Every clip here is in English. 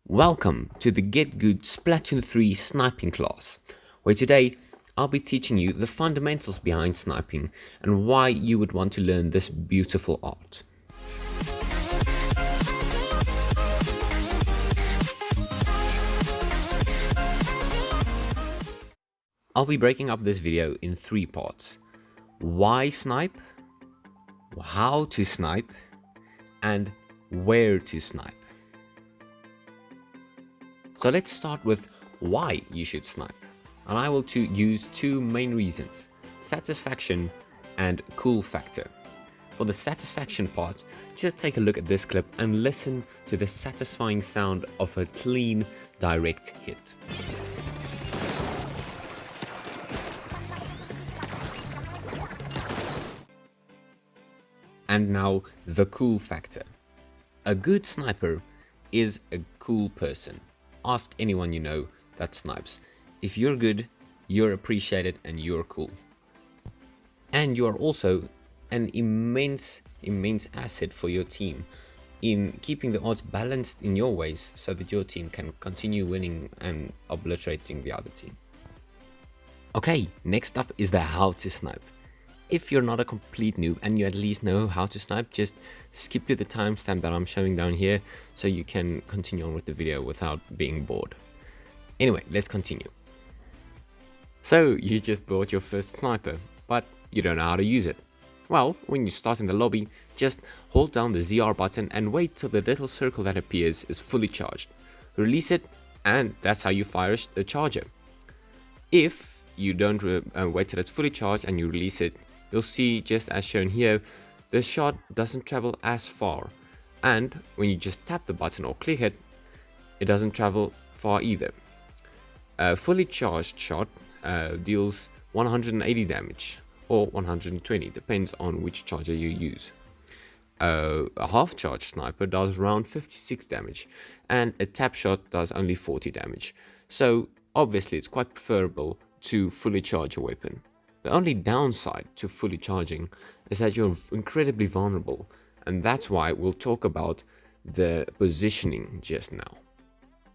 Welcome to the Get Good Splatoon 3 sniping class, where today I'll be teaching you the fundamentals behind sniping and why you would want to learn this beautiful art. I'll be breaking up this video in 3 parts: why snipe, how to snipe, and where to snipe. So let's start with why you should snipe, and I will use two main reasons: satisfaction and cool factor. For the satisfaction part, just take a look at this clip and listen to the satisfying sound of a clean, direct hit. And now the cool factor. A good sniper is a cool person. Ask anyone you know that snipes. If you're good, you're appreciated and you're cool. And you are also an immense asset for your team in keeping the odds balanced in your ways so that your team can continue winning and obliterating the other team. Okay, next up is the how to snipe. If you're not a complete noob and you at least know how to snipe, just skip to the timestamp that I'm showing down here so you can continue on with the video without being bored. Anyway, let's continue. So you just bought your first sniper, but you don't know how to use it. Well, when you start in the lobby, just hold down the ZR button and wait till the little circle that appears is fully charged. Release it, and that's how you fire the charger. If you don't wait till it's fully charged and you release it, you'll see, just as shown here, the shot doesn't travel as far, and when you just tap the button or click it, it doesn't travel far either. A fully charged shot deals 180 damage or 120, depends on which charger you use. A half charged sniper does around 56 damage, and a tap shot does only 40 damage. So obviously it's quite preferable to fully charge a weapon. The only downside to fully charging is that you're incredibly vulnerable, and that's why we'll talk about the positioning just now.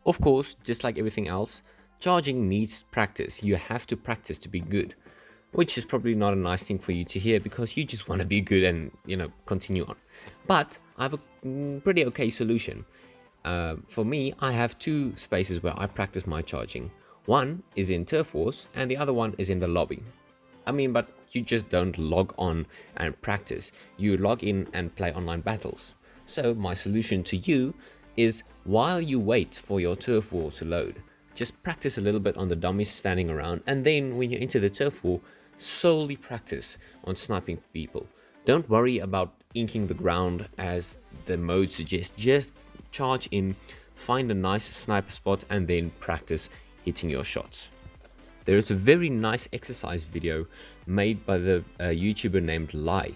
Of course, just like everything else, charging needs practice. You have to practice to be good, which is probably not a nice thing for you to hear because you just want to be good and, continue on. But I have a pretty okay solution. For me, I have two spaces where I practice my charging. One is in Turf Wars and the other one is in the lobby. But you just don't log on and practice. You log in and play online battles. So my solution to you is, while you wait for your turf war to load, just practice a little bit on the dummies standing around, and then when you enter the turf war, solely practice on sniping people. Don't worry about inking the ground as the mode suggests. Just charge in, find a nice sniper spot, and then practice hitting your shots. There is a very nice exercise video made by the YouTuber named Lai,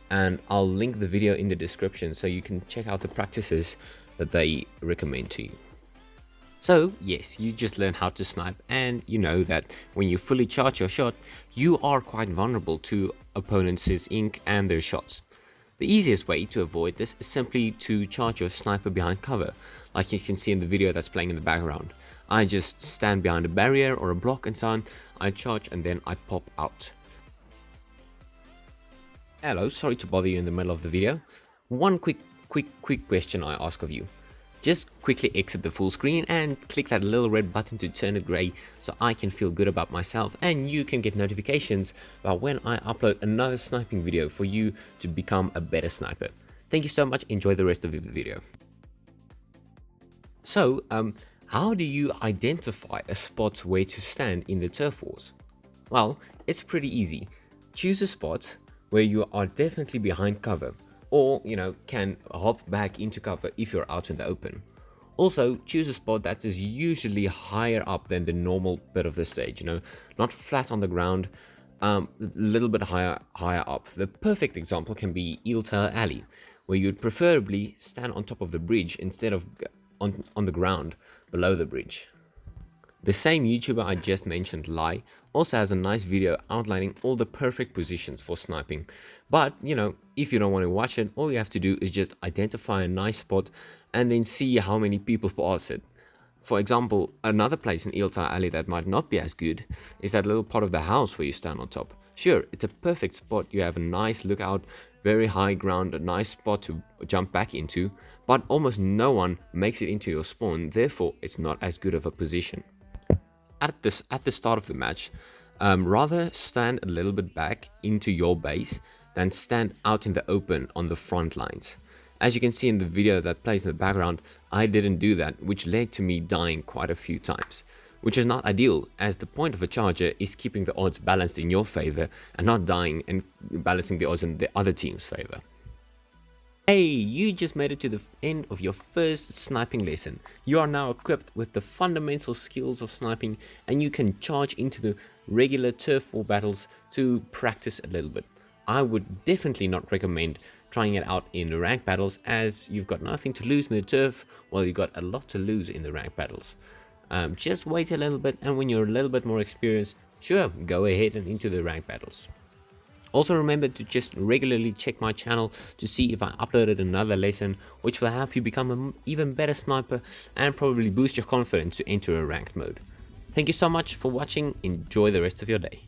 and I'll link the video in the description so you can check out the practices that they recommend to you. So yes, you just learn how to snipe, and you know that when you fully charge your shot, you are quite vulnerable to opponents' ink and their shots. The easiest way to avoid this is simply to charge your sniper behind cover, like you can see in the video that's playing in the background. I just stand behind a barrier or a block and so on, I charge and then I pop out. Hello, sorry to bother you in the middle of the video. One quick question I ask of you. Just quickly exit the full screen and click that little red button to turn it grey so I can feel good about myself and you can get notifications about when I upload another sniping video for you to become a better sniper. Thank you so much, enjoy the rest of the video. So, how do you identify a spot where to stand in the turf wars? Well, it's pretty easy. Choose a spot where you are definitely behind cover, or can hop back into cover if you're out in the open. Also, choose a spot that is usually higher up than the normal bit of the stage, not flat on the ground, a little bit higher up. The perfect example can be Eel Tail Alley, where you'd preferably stand on top of the bridge instead of on the ground below the bridge. The same YouTuber I just mentioned, Lai, also has a nice video outlining all the perfect positions for sniping. But, if you don't want to watch it, all you have to do is just identify a nice spot and then see how many people pass it. For example, another place in Eeltime Alley that might not be as good is that little part of the house where you stand on top. Sure, it's a perfect spot, you have a nice lookout, very high ground, a nice spot to jump back into, but almost no one makes it into your spawn, therefore it's not as good of a position. At the start of the match, rather stand a little bit back into your base than stand out in the open on the front lines. As you can see in the video that plays in the background, I didn't do that, which led to me dying quite a few times, which is not ideal, as the point of a charger is keeping the odds balanced in your favor and not dying and balancing the odds in the other team's favor. Hey, you just made it to the end of your first sniping lesson. You are now equipped with the fundamental skills of sniping, and you can charge into the regular turf war battles to practice a little bit. I would definitely not recommend trying it out in the rank battles, as you've got nothing to lose in the turf, while you've got a lot to lose in the rank battles. Just wait a little bit, and when you're a little bit more experienced, sure, go ahead and into the rank battles. Also remember to just regularly check my channel to see if I uploaded another lesson, which will help you become an even better sniper and probably boost your confidence to enter a ranked mode. Thank you so much for watching, enjoy the rest of your day.